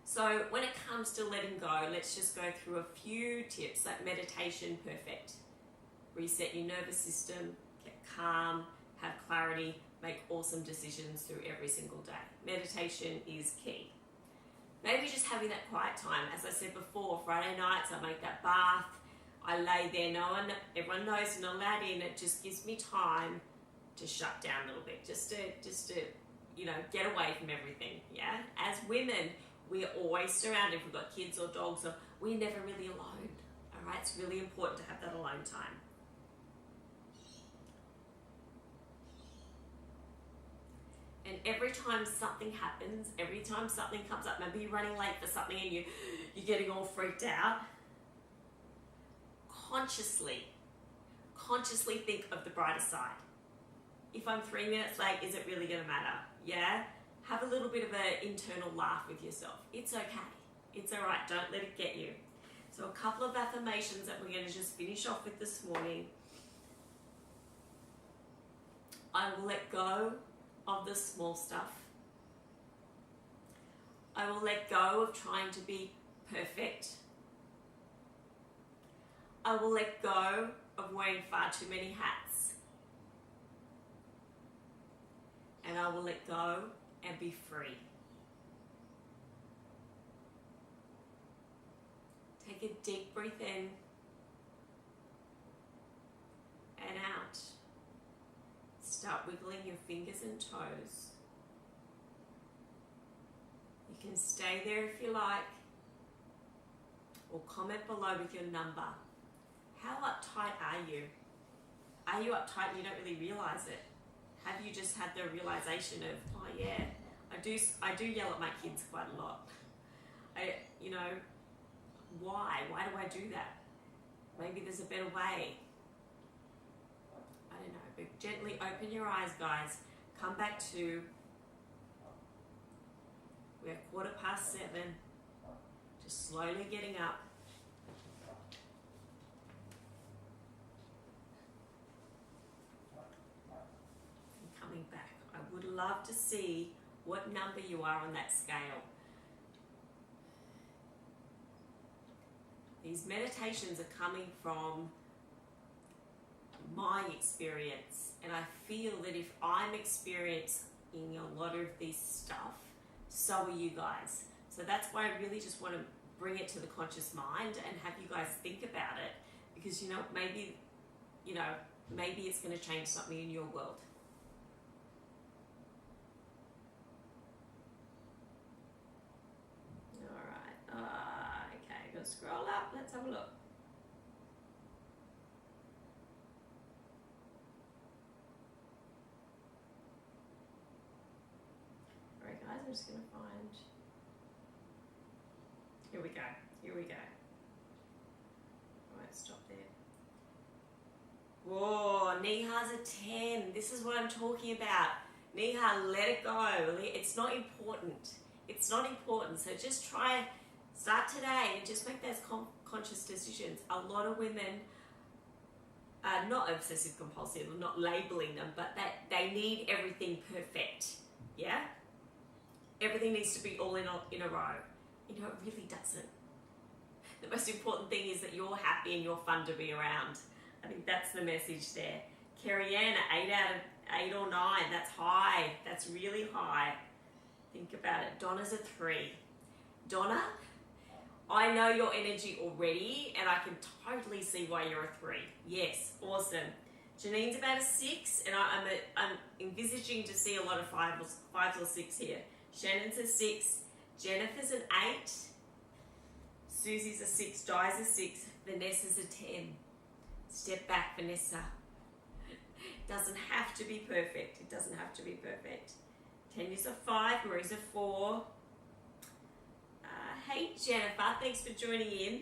So when it comes to letting go, let's just go through a few tips, like meditation, perfect. Reset your nervous system, get calm, have clarity, make awesome decisions through every single day. Meditation is key. Maybe just having that quiet time. As I said before, Friday nights I make that bath, I lay there, everyone knows in Aladdin, it just gives me time to shut down a little bit, just to get away from everything. Yeah, as women, we are always surrounded. If we've got kids or dogs, or we're never really alone. All right, it's really important to have that alone time. And every time something happens, every time something comes up, maybe you're running late for something and you're getting all freaked out, consciously think of the brighter side. If I'm 3 minutes late, is it really going to matter? Yeah? Have a little bit of an internal laugh with yourself. It's okay. It's all right. Don't let it get you. So a couple of affirmations that we're going to just finish off with this morning. I will let go of the small stuff. I will let go of trying to be perfect. I will let go of wearing far too many hats. And I will let go and be free. Take a deep breath in and out. Start wiggling your fingers and toes. You can stay there if you like, or comment below with your number. How uptight are you? Are you uptight and you don't really realize it? Have you just had the realization of, oh yeah, I do yell at my kids quite a lot. Why? Why do I do that? Maybe there's a better way. I don't know, but gently open your eyes, guys. Come back to, we're 7:15. Just slowly getting up. And coming back. I would love to see what number you are on that scale. These meditations are coming from my experience, and I feel that if I'm experiencing a lot of this stuff, so are you guys. So that's why I really just want to bring it to the conscious mind and have you guys think about it, because maybe it's going to change something in your world. Okay, go scroll up. Let's have a look. All right, guys, I'm just going to find. Here we go. All right, stop there. Whoa, Niha's a 10. This is what I'm talking about. Niha, let it go. It's not important. So just start today and just make those conscious decisions. A lot of women are not obsessive compulsive, I'm not labeling them, but they need everything perfect. Yeah? Everything needs to be all in a row. It really doesn't. The most important thing is that you're happy and you're fun to be around. I think that's the message there. Carrie Ann, 8 out of 8 or 9, that's high. That's really high. Think about it. Donna's a 3. Donna, I know your energy already, and I can totally see why you're a 3. Yes, awesome. Janine's about a 6, and I'm envisaging to see a lot of 5s or 6 here. Shannon's a 6. Jennifer's an 8. Susie's a 6. Di's a 6. Vanessa's a 10. Step back, Vanessa. Doesn't have to be perfect. It doesn't have to be perfect. Tanya's a 5. Marie's a 4. Hey Jennifer, thanks for joining in.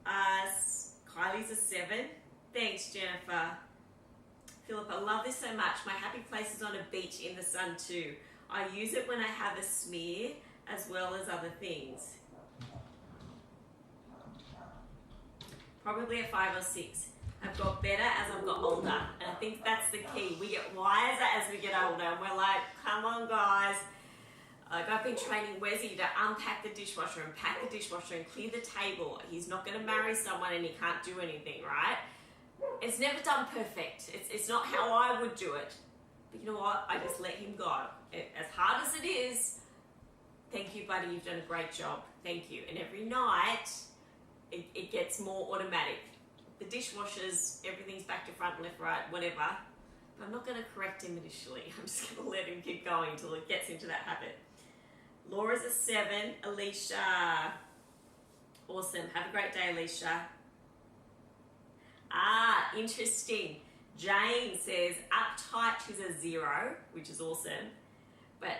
Kylie's a 7. Thanks, Jennifer. Philip, I love this so much. My happy place is on a beach in the sun too. I use it when I have a smear as well as other things. Probably a 5 or 6. I've got better as I've got older, and I think that's the key. We get wiser as we get older, and we're like, come on guys. I've been training Wesy to unpack the dishwasher and pack the dishwasher and clear the table. He's not going to marry someone and he can't do anything, right? It's never done perfect. It's not how I would do it. But you know what? I just let him go. As hard as it is, thank you, buddy. You've done a great job. Thank you. And every night, it gets more automatic. The dishwashers, everything's back to front, left, right, whatever. But I'm not going to correct him initially. I'm just going to let him keep going until it gets into that habit. Laura's a 7. Alicia. Awesome. Have a great day, Alicia. Interesting. Jane says uptight, she's a 0, which is awesome. But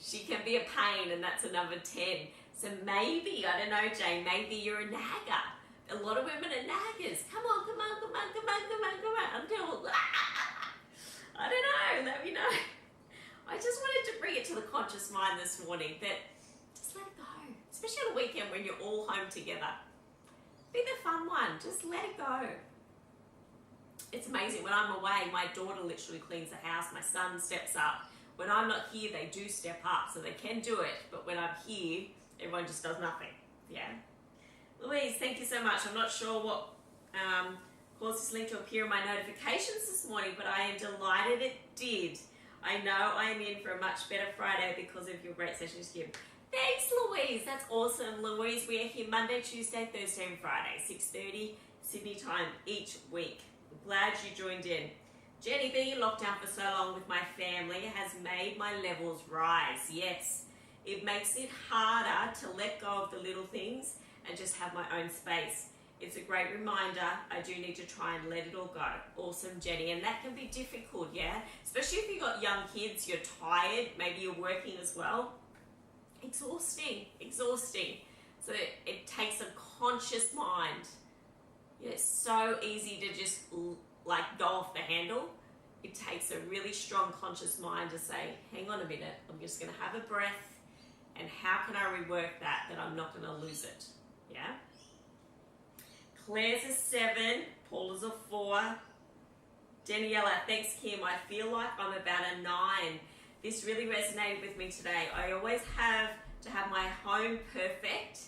she can be a pain, and that's a number 10. So maybe, I don't know, Jane, maybe you're a nagger. A lot of women are naggers. Come on. Until, I don't know, let me know. I just wanted to bring it to the conscious mind this morning that just let it go. Especially on a weekend when you're all home together. Be the fun one, just let it go. It's amazing, when I'm away, my daughter literally cleans the house, my son steps up. When I'm not here, they do step up, so they can do it. But when I'm here, everyone just does nothing, yeah? Louise, thank you so much. I'm not sure what caused this link to appear in my notifications this morning, but I am delighted it did. I know I am in for a much better Friday because of your great sessions, Kim. Thanks, Louise. That's awesome. Louise, we are here Monday, Tuesday, Thursday, and Friday, 6:30 Sydney time each week. I'm glad you joined in. Jenny, being in lockdown for so long with my family has made my levels rise. Yes, it makes it harder to let go of the little things and just have my own space. It's a great reminder. I do need to try and let it all go. Awesome, Jenny. And that can be difficult, yeah? Especially if you've got young kids, you're tired, maybe you're working as well. Exhausting. So it takes a conscious mind. It's so easy to just like go off the handle. It takes a really strong conscious mind to say, hang on a minute, I'm just going to have a breath, and how can I rework that I'm not going to lose it, yeah? Claire's a 7, Paula's a 4. Daniela, thanks Kim, I feel like I'm about a 9. This really resonated with me today. I always have to have my home perfect,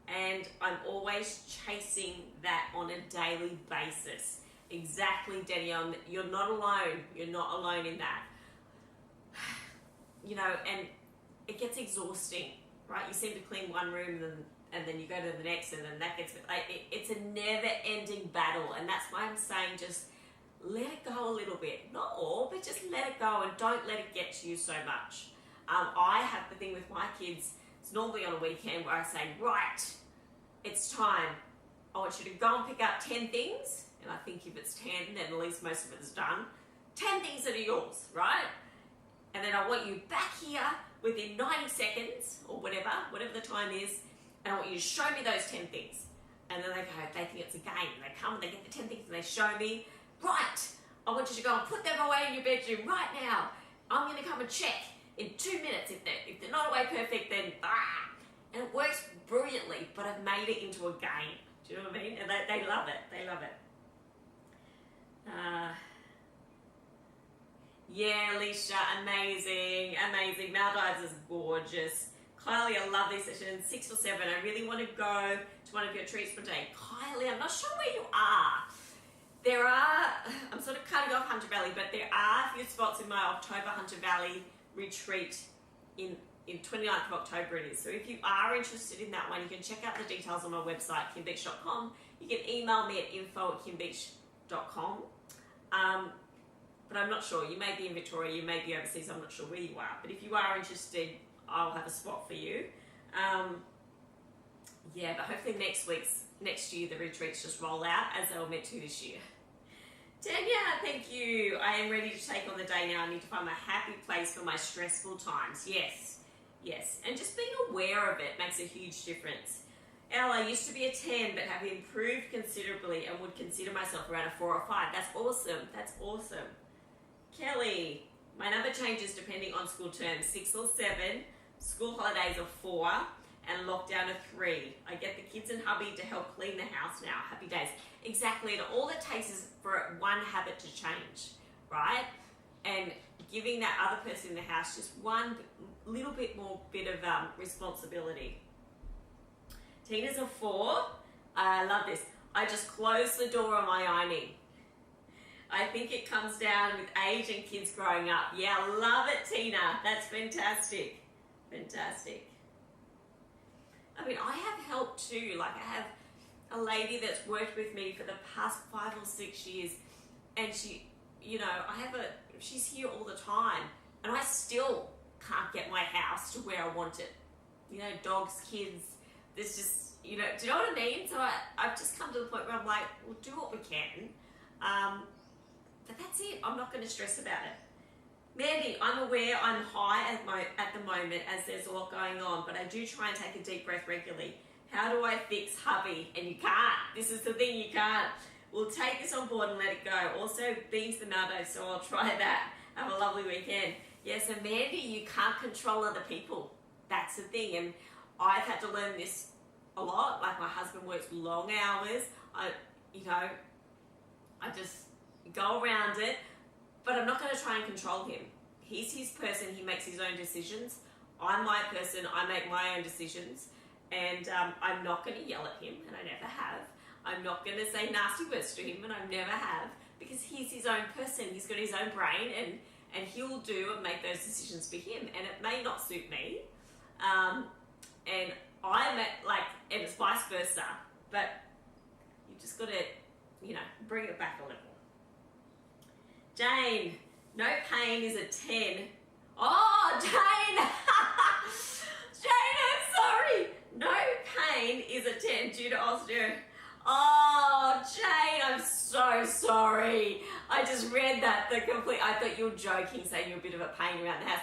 and I'm always chasing that on a daily basis. Exactly, Danielle, you're not alone. You're not alone in that. You know, and it gets exhausting, right? You seem to clean one room and then you go to the next, and then that gets, like, it's a never-ending battle. And that's why I'm saying just let it go a little bit. Not all, but just let it go, and don't let it get to you so much. I have the thing with my kids, it's normally on a weekend where I say, right, it's time. I want you to go and pick up 10 things. And I think if it's 10, then at least most of it is done. 10 things that are yours, right? And then I want you back here within 90 seconds or whatever the time is, and I want you to show me those 10 things. And then they think it's a game. They come and they get the 10 things and they show me, right, I want you to go and put them away in your bedroom right now. I'm going to come and check in 2 minutes. If they're not away perfect, then And it works brilliantly, but I've made it into a game. Do you know what I mean? And they love it. They love it. Yeah, Alicia, amazing. Maldives is gorgeous. Kylie, I love these sessions. 6 or 7. I really want to go to one of your retreats for a day. Kylie, I'm not sure where you are. I'm sort of cutting off Hunter Valley, but there are a few spots in my October Hunter Valley retreat in 29th of October it is. So if you are interested in that one, you can check out the details on my website, kimbeach.com. You can email me at info@kimbeach.com. But I'm not sure. You may be in Victoria, you may be overseas, I'm not sure where you are. But if you are interested, I'll have a spot for you. But hopefully next year the retreats just roll out as they were meant to this year. Tanya, thank you. I am ready to take on the day now. I need to find a happy place for my stressful times. Yes. And just being aware of it makes a huge difference. Elle, I used to be a 10, but have improved considerably and would consider myself around a 4 or 5. That's awesome. Kelly, my number changes depending on school terms. 6 or 7, school holidays are 4, and lockdown are 3. I get the kids and hubby to help clean the house now. Happy days. Exactly, and all it takes is for one habit to change, right? And giving that other person in the house just one little bit more of responsibility. Tina's a 4. I love this. I just close the door on my ironing. I think it comes down with age and kids growing up. Yeah, love it, Tina. That's fantastic. I mean, I have help too. Like, I have a lady that's worked with me for the past 5 or 6 years, and she, she's here all the time, and I still can't get my house to where I want it. Dogs, kids, there's just, do you know what I mean? So I've just come to the point where I'm like, we'll do what we can. But that's it. I'm not going to stress about it. Mandy, I'm aware I'm high at the moment as there's a lot going on, but I do try and take a deep breath regularly. How do I fix hubby? And you can't. This is the thing, you can't. We'll take this on board and let it go. Also, being to the Maldives, so I'll try that. Have a lovely weekend. Yeah, so Mandy, you can't control other people. That's the thing. And I've had to learn this a lot. Like, my husband works long hours. I just go around it, but I'm not going to try and control him. He's his person. He makes his own decisions. I'm my person. I make my own decisions. And I'm not going to yell at him, and I never have. I'm not going to say nasty words to him, and I never have, because he's his own person. He's got his own brain, and he'll do and make those decisions for him. And it may not suit me, and and it's vice versa. But you just got to, bring it back a little. Jane, no pain is a 10. Oh, Jane! Jane, I'm sorry. No pain Jane is a 10 due to osteo. Oh, Jane, I'm so sorry. I just read that. I thought you were joking, saying you're a bit of a pain around the house.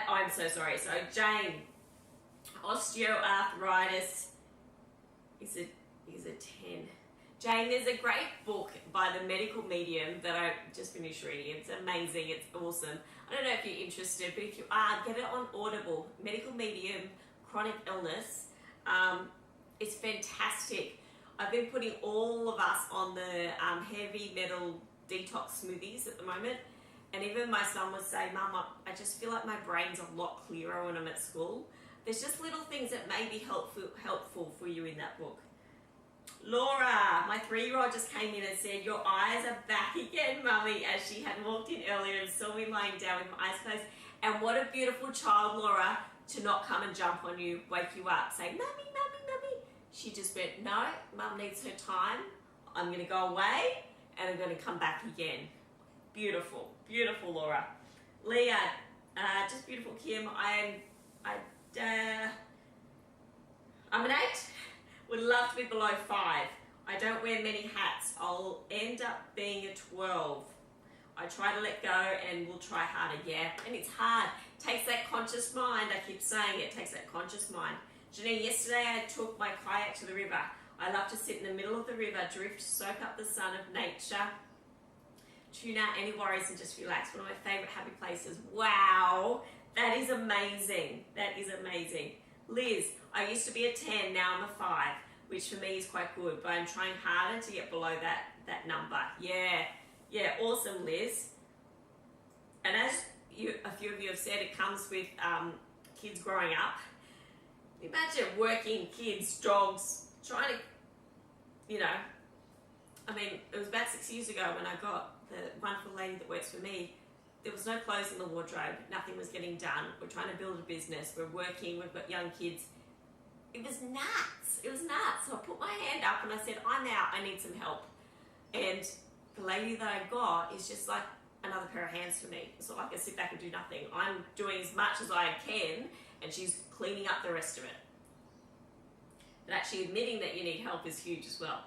I'm so sorry. So, Jane, osteoarthritis is a 10. Jane, there's a great book by the medical medium that I just finished reading. It's amazing. It's awesome. I don't know if you're interested, but if you are, get it on Audible. Medical medium, chronic illness. It's fantastic. I've been putting all of us on the heavy metal detox smoothies at the moment. And even my son would say, Mum, I just feel like my brain's a lot clearer when I'm at school. There's just little things that may be helpful for you in that book. Laura, my 3-year-old just came in and said, your eyes are back again, Mummy, as she had walked in earlier and saw me lying down with my eyes closed. And what a beautiful child, Laura, to not come and jump on you, wake you up, say, Mummy, Mummy, Mummy. She just went, no, Mum needs her time. I'm going to go away and I'm going to come back again. Beautiful, beautiful, Laura. Leah, just beautiful, Kim. I'm an 8. Would love to be below 5. I don't wear many hats. I'll end up being a 12. I try to let go and we'll try harder. Yeah, and it's hard. Takes that conscious mind. I keep saying it takes that conscious mind. Janine, yesterday I took my kayak to the river. I love to sit in the middle of the river, drift, soak up the sun of nature, tune out any worries and just relax. One of my favorite happy places. Wow, that is amazing. That is amazing. Liz, I used to be a 10, now I'm a 5, which for me is quite good, but I'm trying harder to get below that number. Yeah, awesome, Liz. And as a few of you have said, it comes with kids growing up. Imagine working kids, dogs, trying to, it was about 6 years ago when I got the wonderful lady that works for me. There was no clothes in the wardrobe. Nothing was getting done. We're trying to build a business. We're working. We've got young kids. It was nuts. It was nuts. So I put my hand up and I said, I'm out. I need some help. And the lady that I got is just like another pair of hands for me. It's not like I sit back and do nothing. I'm doing as much as I can and she's cleaning up the rest of it. But actually admitting that you need help is huge as well.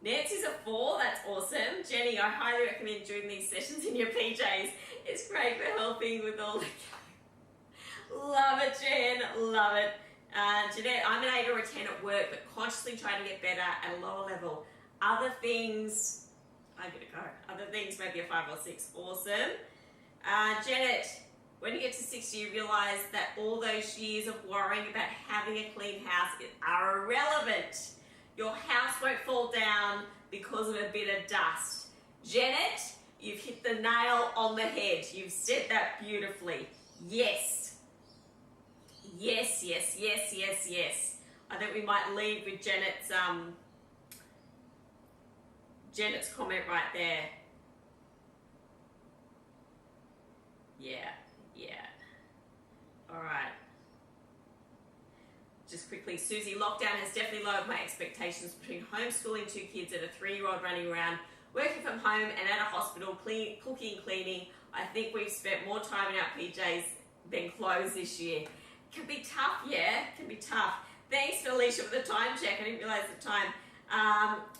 Nancy's a 4, that's awesome. Jenny, I highly recommend doing these sessions in your PJs. It's great for helping with all the... Love it, Jen, love it. Jeanette, I'm an 8 or a 10 at work, but consciously trying to get better at a lower level. Other things, I gotta go. Other things, maybe a 5 or 6, awesome. Janet, when you get to 60, you realize that all those years of worrying about having a clean house are irrelevant. Your house won't fall down because of a bit of dust. Janet, you've hit the nail on the head. You've said that beautifully. Yes. Yes, yes, yes, yes, yes. I think we might leave with Janet's comment right there. Yeah. All right. Just quickly, Susie, lockdown has definitely lowered my expectations between homeschooling 2 kids and a 3-year-old running around, working from home and at a hospital, cooking, cleaning. I think we've spent more time in our PJs than clothes this year. Can be tough, yeah, can be tough. Thanks, Felicia, for the time check. I didn't realize the time.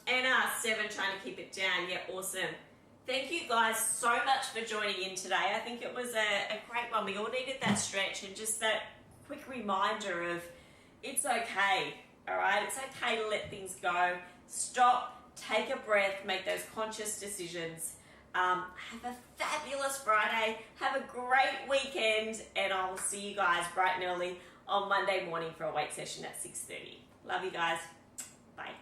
Anna, 7, trying to keep it down. Yeah, awesome. Thank you guys so much for joining in today. I think it was a great one. We all needed that stretch and just that quick reminder of it's okay, all right? It's okay to let things go. Stop, take a breath, make those conscious decisions. Have a fabulous Friday. Have a great weekend, and I'll see you guys bright and early on Monday morning for a weight session at 6:30. Love you guys. Bye.